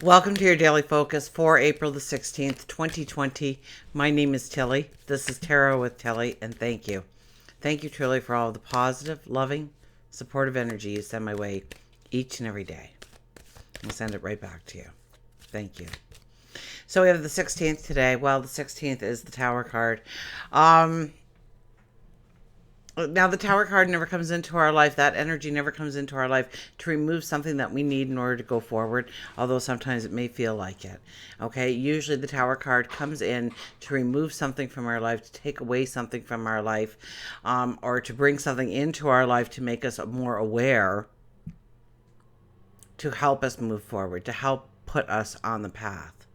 Welcome to your daily focus for April the 16th, 2020. My name is Tilly. This is Tarot with Tilly, and thank you. Thank you truly for all of the positive, loving, supportive energy you send my way each and every day. I'll send it right back to you. Thank you. So we have the 16th today. Well, the 16th is the Tower card. Now, the Tower card never comes into our life. That energy never comes into our life to remove something that we need in order to go forward, although sometimes it may feel like it. Okay, usually the Tower card comes in to remove something from our life, to take away something from our life, or to bring something into our life to make us more aware, to help us move forward, to help put us on the path.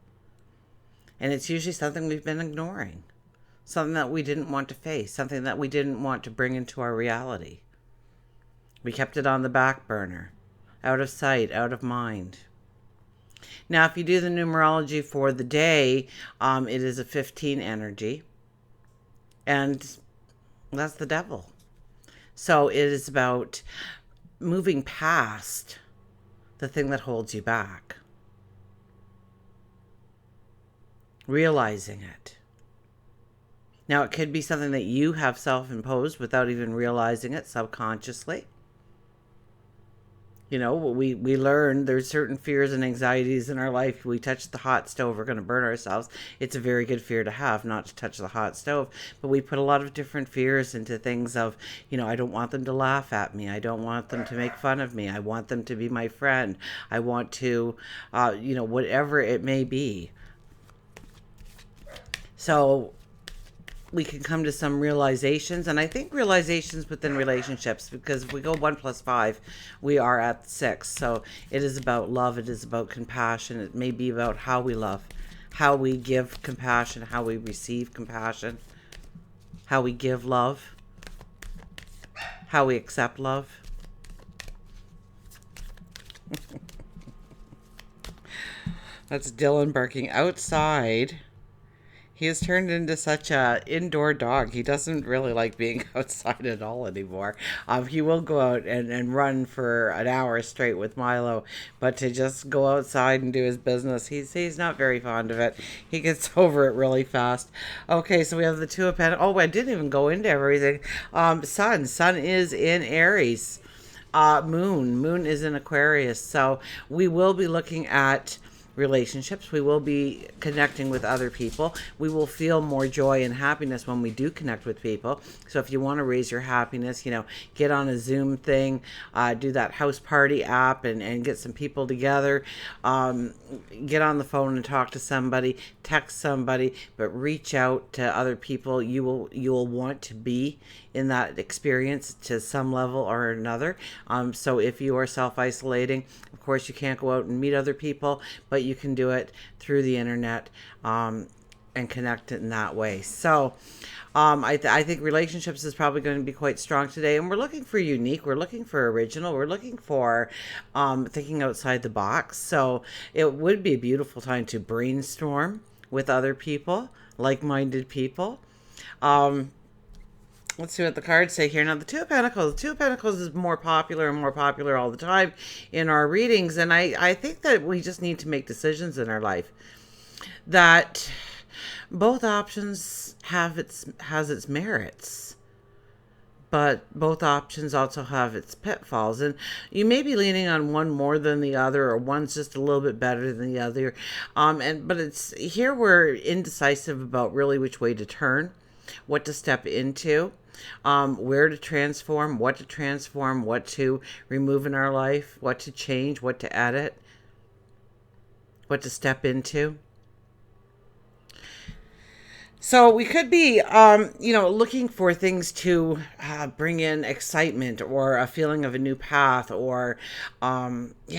And it's usually something we've been ignoring. Something that we didn't want to face, something that we didn't want to bring into our reality. We kept it on the back burner, out of sight, out of mind. Now, if you do the numerology for the day, it is a 15 energy, and that's the devil. So it is about moving past the thing that holds you back, realizing it. Now, it could be something that you have self-imposed without even realizing it subconsciously. You know, we learn there's certain fears and anxieties in our life. If we touch the hot stove, we're going to burn ourselves. It's a very good fear to have, not to touch the hot stove. But we put a lot of different fears into things of, I don't want them to laugh at me. I don't want them to make fun of me. I want them to be my friend. I want to, whatever it may be. So we can come to some realizations, and I think realizations within relationships, because if we go 1 + 5, we are at 6. So it is about love. It is about compassion. It may be about how we love, how we give compassion, how we receive compassion, how we give love, how we accept love. That's Dylan barking outside. He has turned into such a indoor dog. He doesn't really like being outside at all anymore. He will go out and run for an hour straight with Milo, but to just go outside and do his business, he's not very fond of it. He gets over it really fast. Okay, so we have the Two of Pentacles. Oh, I didn't even go into everything. Sun is in Aries. Moon is in Aquarius. So we will be looking at relationships. We will be connecting with other people. We will feel more joy and happiness when we do connect with people. So if you want to raise your happiness, get on a Zoom thing, do that house party app and get some people together. Get on the phone and talk to somebody, text somebody, but reach out to other people. You will want to be in that experience to some level or another. So if you are self-isolating, of course you can't go out and meet other people, but you can do it through the internet and connect in that way. So I think relationships is probably going to be quite strong today, and we're looking for unique, we're looking for original, we're looking for thinking outside the box. So it would be a beautiful time to brainstorm with other people, like-minded people. Let's see what the cards say here. Now, the Two of Pentacles. The Two of Pentacles is more popular and more popular all the time in our readings. And I think that we just need to make decisions in our life. That both options has its merits. But both options also have its pitfalls. And you may be leaning on one more than the other, or one's just a little bit better than the other. But it's here we're indecisive about really which way to turn, what to step into. Where to transform, what to remove in our life, what to change, what to edit, what to step into. So we could be, looking for things to bring in excitement or a feeling of a new path, or, we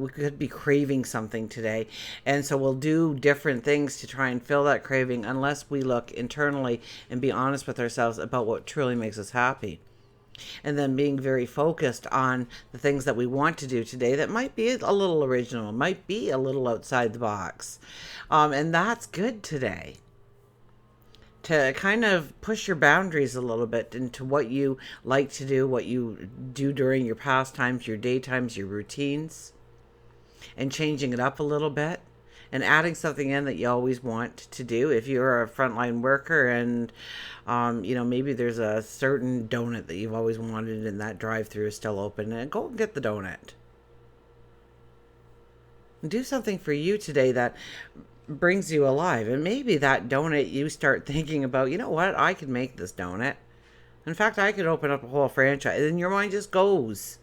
could be craving something today. And so we'll do different things to try and fill that craving unless we look internally and be honest with ourselves about what truly makes us happy. And then being very focused on the things that we want to do today that might be a little original, might be a little outside the box. And that's good today, to kind of push your boundaries a little bit into what you like to do, what you do during your pastimes, your daytimes, your routines. and changing it up a little bit and adding something in that you always want to do. If you're a frontline worker and, maybe there's a certain donut that you've always wanted and that drive-through is still open, and go and get the donut. Do something for you today that brings you alive. And maybe that donut, you start thinking about, you know what, I could make this donut. In fact, I could open up a whole franchise. And your mind just goes.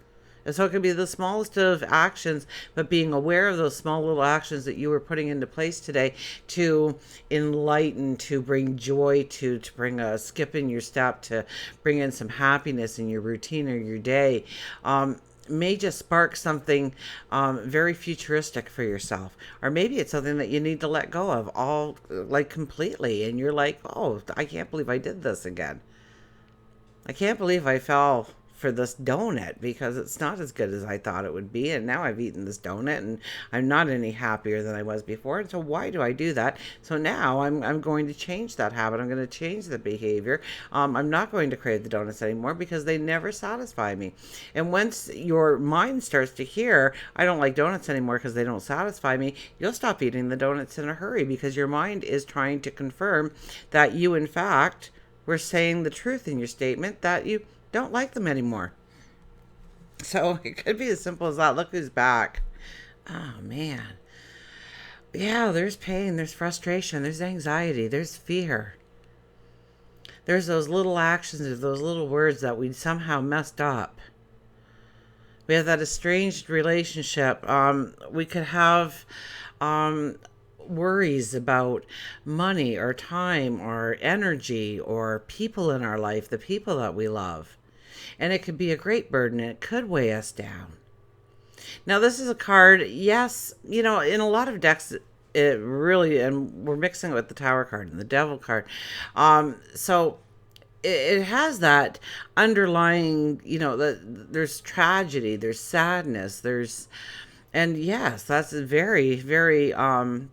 And so it can be the smallest of actions, but being aware of those small little actions that you were putting into place today to enlighten, to bring joy, to bring a skip in your step, to bring in some happiness in your routine or your day. May just spark something very futuristic for yourself. Or maybe it's something that you need to let go of all, like, completely. And you're like, oh, I can't believe I did this again. I can't believe I fell for this donut because it's not as good as I thought it would be. And now I've eaten this donut and I'm not any happier than I was before. And so why do I do that? So now I'm going to change that habit. I'm going to change the behavior. I'm not going to crave the donuts anymore because they never satisfy me. And once your mind starts to hear, I don't like donuts anymore because they don't satisfy me, you'll stop eating the donuts in a hurry because your mind is trying to confirm that you, in fact, were saying the truth in your statement that you don't like them anymore. So it could be as simple as that. Look who's back. Oh, man. Yeah, there's pain, there's frustration, there's anxiety, there's fear. There's those little actions, or those little words that we somehow messed up. We have that estranged relationship. We could have worries about money or time or energy or people in our life, the people that we love. And it could be a great burden. It could weigh us down. Now, this is a card, yes, in a lot of decks, it really, and we're mixing it with the Tower card and the Devil card. So it has that underlying, there's tragedy, there's sadness, and yes, that's very, very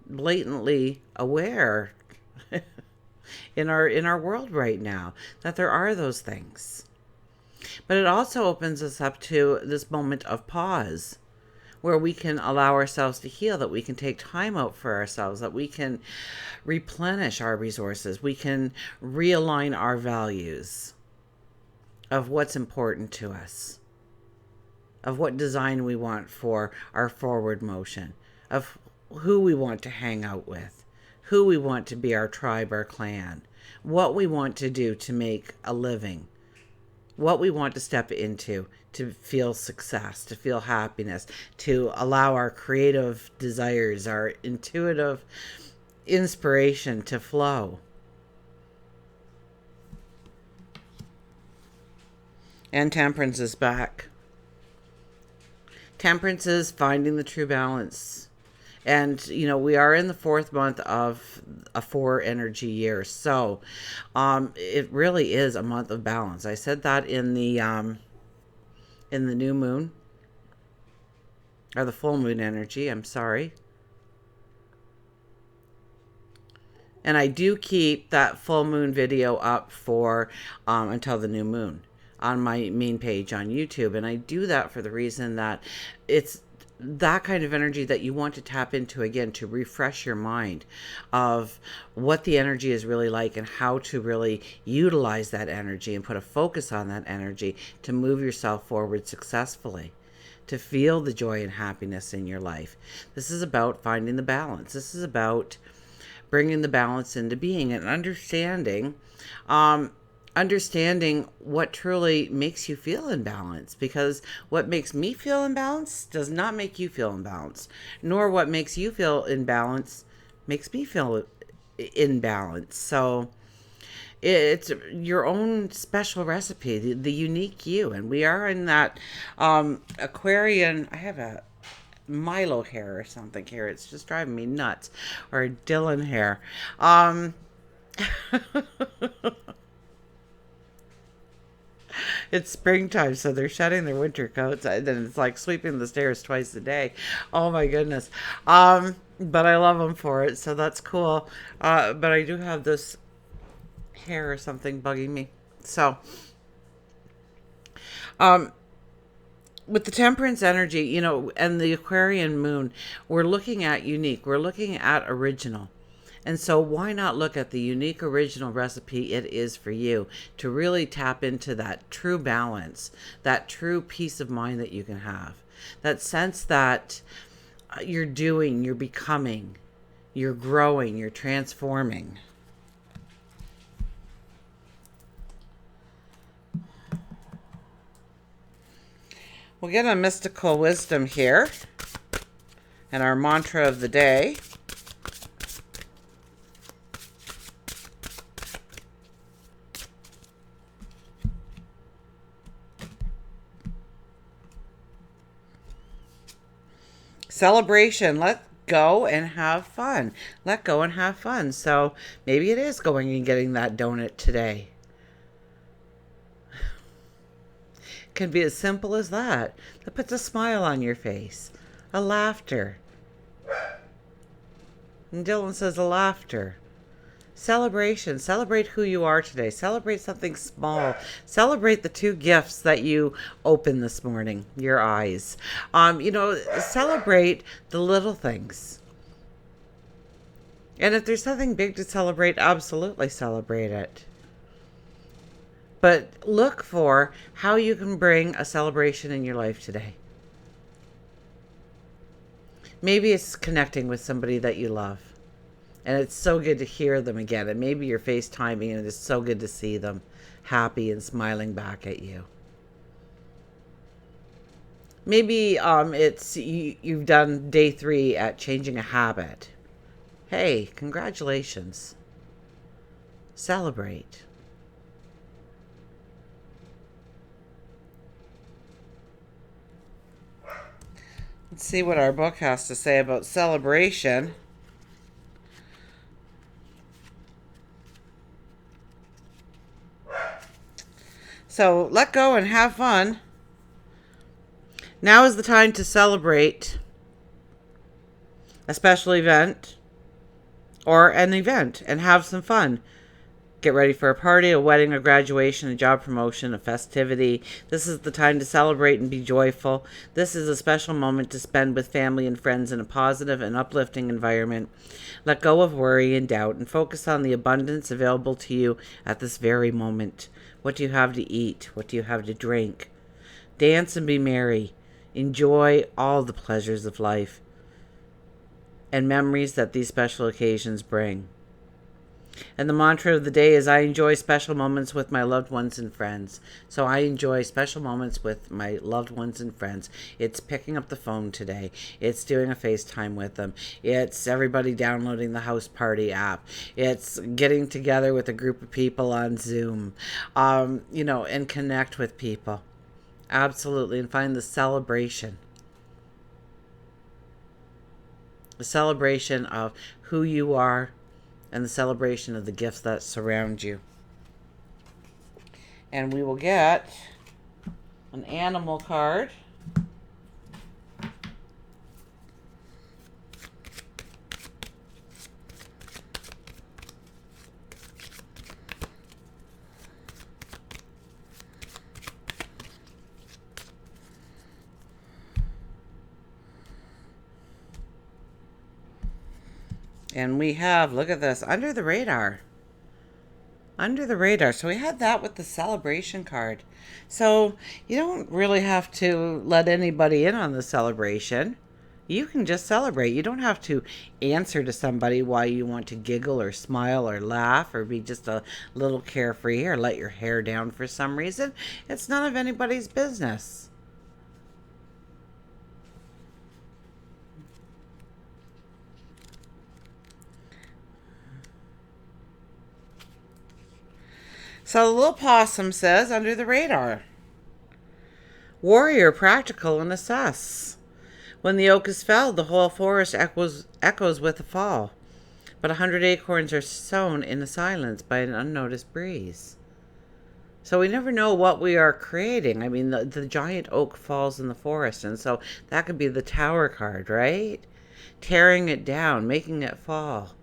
blatantly aware in our world right now that there are those things. But it also opens us up to this moment of pause where we can allow ourselves to heal, that we can take time out for ourselves, that we can replenish our resources, we can realign our values of what's important to us, of what design we want for our forward motion, of who we want to hang out with, who we want to be our tribe, our clan, what we want to do to make a living, what we want to step into to feel success, to feel happiness, to allow our creative desires, our intuitive inspiration to flow. And Temperance is back. Temperance is finding the true balance. And, we are in the 4th month of a 4 energy year. So it really is a month of balance. I said that in the new moon, or the full moon energy, I'm sorry. And I do keep that full moon video up for until the new moon on my main page on YouTube. And I do that for the reason that it's that kind of energy that you want to tap into again, to refresh your mind of what the energy is really like and how to really utilize that energy and put a focus on that energy to move yourself forward successfully, to feel the joy and happiness in your life. This is about finding the balance. This is about bringing the balance into being and understanding what truly makes you feel in balance, because what makes me feel in balance does not make you feel in balance, nor what makes you feel in balance makes me feel in balance. So it's your own special recipe, the unique you. And we are in that Aquarian. I have a Milo hair or something here. It's just driving me nuts. Or a Dylan hair. It's springtime, so they're shedding their winter coats, and then it's like sweeping the stairs twice a day. Oh my goodness. But I love them for it, so that's cool. But I do have this hair or something bugging me. So, with the temperance energy, and the Aquarian moon, we're looking at unique, we're looking at original. And so why not look at the unique original recipe it is for you to really tap into that true balance, that true peace of mind that you can have, that sense that you're doing, you're becoming, you're growing, you're transforming. We'll get a mystical wisdom here and our mantra of the day. Celebration. Let go and have fun. Let go and have fun. So maybe it is going and getting that donut today. Can be as simple as that. That puts a smile on your face, a laughter. And Dylan says a laughter. Celebration. Celebrate who you are today. Celebrate something small. Celebrate the 2 gifts that you opened this morning, your eyes. Celebrate the little things. And if there's something big to celebrate, absolutely celebrate it. But look for how you can bring a celebration in your life today. Maybe it's connecting with somebody that you love. And it's so good to hear them again. And maybe you're FaceTiming and it's so good to see them happy and smiling back at you. Maybe it's you've done day 3 at changing a habit. Hey, congratulations. Celebrate. Let's see what our book has to say about celebration. So let go and have fun. Now is the time to celebrate a special event or an event and have some fun. Get ready for a party, a wedding, a graduation, a job promotion, a festivity. This is the time to celebrate and be joyful. This is a special moment to spend with family and friends in a positive and uplifting environment. Let go of worry and doubt and focus on the abundance available to you at this very moment. What do you have to eat? What do you have to drink? Dance and be merry. Enjoy all the pleasures of life and memories that these special occasions bring. And the mantra of the day is I enjoy special moments with my loved ones and friends. So I enjoy special moments with my loved ones and friends. It's picking up the phone today. It's doing a FaceTime with them. It's everybody downloading the House Party app. It's getting together with a group of people on Zoom, and connect with people. Absolutely. And find the celebration. The celebration of who you are, and the celebration of the gifts that surround you. And we will get an animal card. And we have, look at this, under the radar. Under the radar. So we had that with the celebration card. So you don't really have to let anybody in on the celebration. You can just celebrate. You don't have to answer to somebody why you want to giggle or smile or laugh or be just a little carefree or let your hair down for some reason. It's none of anybody's business. So the little possum says, under the radar. Warrior, practical, and assess. When the oak is felled, the whole forest echoes with the fall. But 100 acorns are sown in the silence by an unnoticed breeze. So we never know what we are creating. I mean, the giant oak falls in the forest, and so that could be the tower card, right? Tearing it down, making it fall.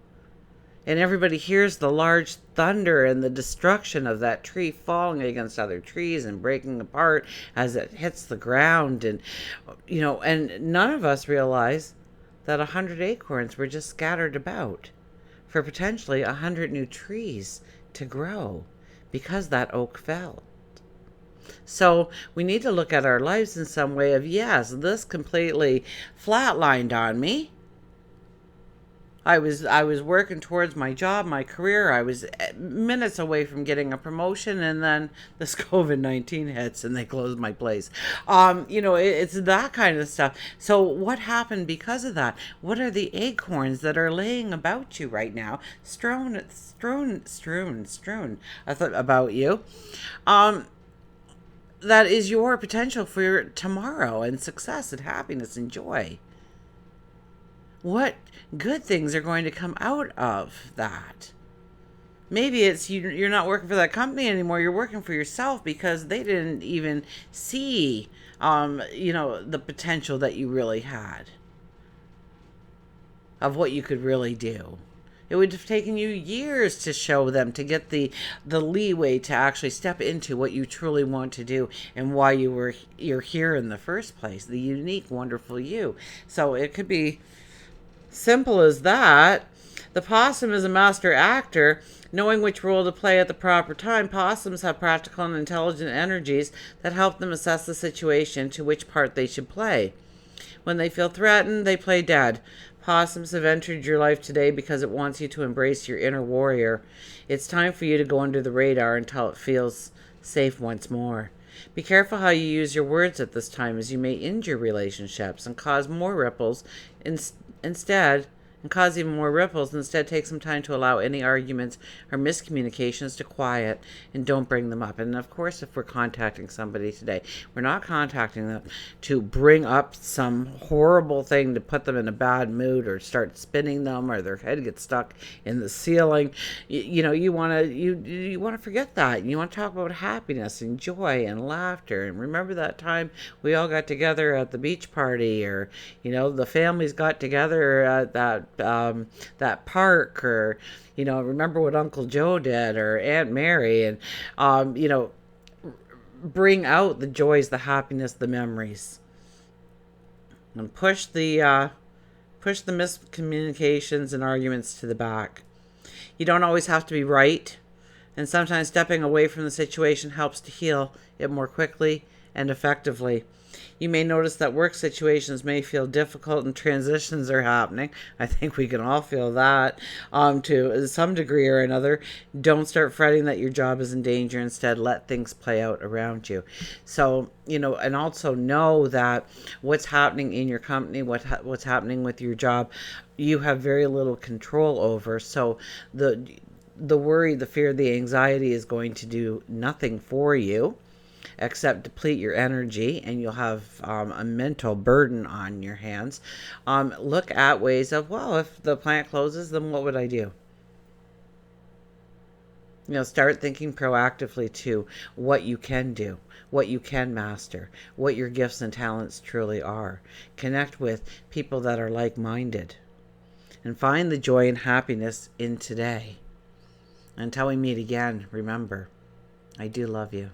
And everybody hears the large thunder and the destruction of that tree falling against other trees and breaking apart as it hits the ground. And, and none of us realize that 100 acorns were just scattered about for potentially 100 new trees to grow because that oak fell. So we need to look at our lives in some way of, yes, this completely flatlined on me. I was working towards my job, my career. I was minutes away from getting a promotion, and then this COVID-19 hits, and they closed my place. It's that kind of stuff. So what happened because of that? What are the acorns that are laying about you right now, strewn about you? That is your potential for your tomorrow and success and happiness and joy. What good things are going to come out of that? Maybe it's you're not working for that company anymore. You're working for yourself because they didn't even see, the potential that you really had of what you could really do. It would have taken you years to show them, to get the leeway to actually step into what you truly want to do and why you're here in the first place. The unique, wonderful you. So it could be simple as that. The possum is a master actor, knowing which role to play at the proper time. Possums have practical and intelligent energies that help them assess the situation to which part they should play. When they feel threatened, they play dead. Possums have entered your life today because it wants you to embrace your inner warrior. It's time for you to go under the radar until it feels safe once more. Be careful how you use your words at this time, as you may injure relationships and cause more ripples instead. Instead, take some time to allow any arguments or miscommunications to quiet and don't bring them up. And of course, if we're contacting somebody today, we're not contacting them to bring up some horrible thing to put them in a bad mood or start spinning them or their head gets stuck in the ceiling. You want to forget that. You want to talk about happiness and joy and laughter. And remember that time we all got together at the beach party, or the families got together at that park, or remember what Uncle Joe did or Aunt Mary, and bring out the joys, the happiness, the memories, and push the miscommunications and arguments to the back. You don't always have to be right, and sometimes stepping away from the situation helps to heal it more quickly and effectively. You may notice that work situations may feel difficult and transitions are happening. I think we can all feel that to some degree or another. Don't start fretting that your job is in danger. Instead, let things play out around you. So, and also know that what's happening in your company, what's happening with your job, you have very little control over. So the worry, the fear, the anxiety is going to do nothing for you except deplete your energy, and you'll have a mental burden on your hands. Look at ways of, well, if the plant closes, then what would I do? Start thinking proactively to what you can do, what you can master, what your gifts and talents truly are. Connect with people that are like-minded, and find the joy and happiness in today. Until we meet again, remember, I do love you.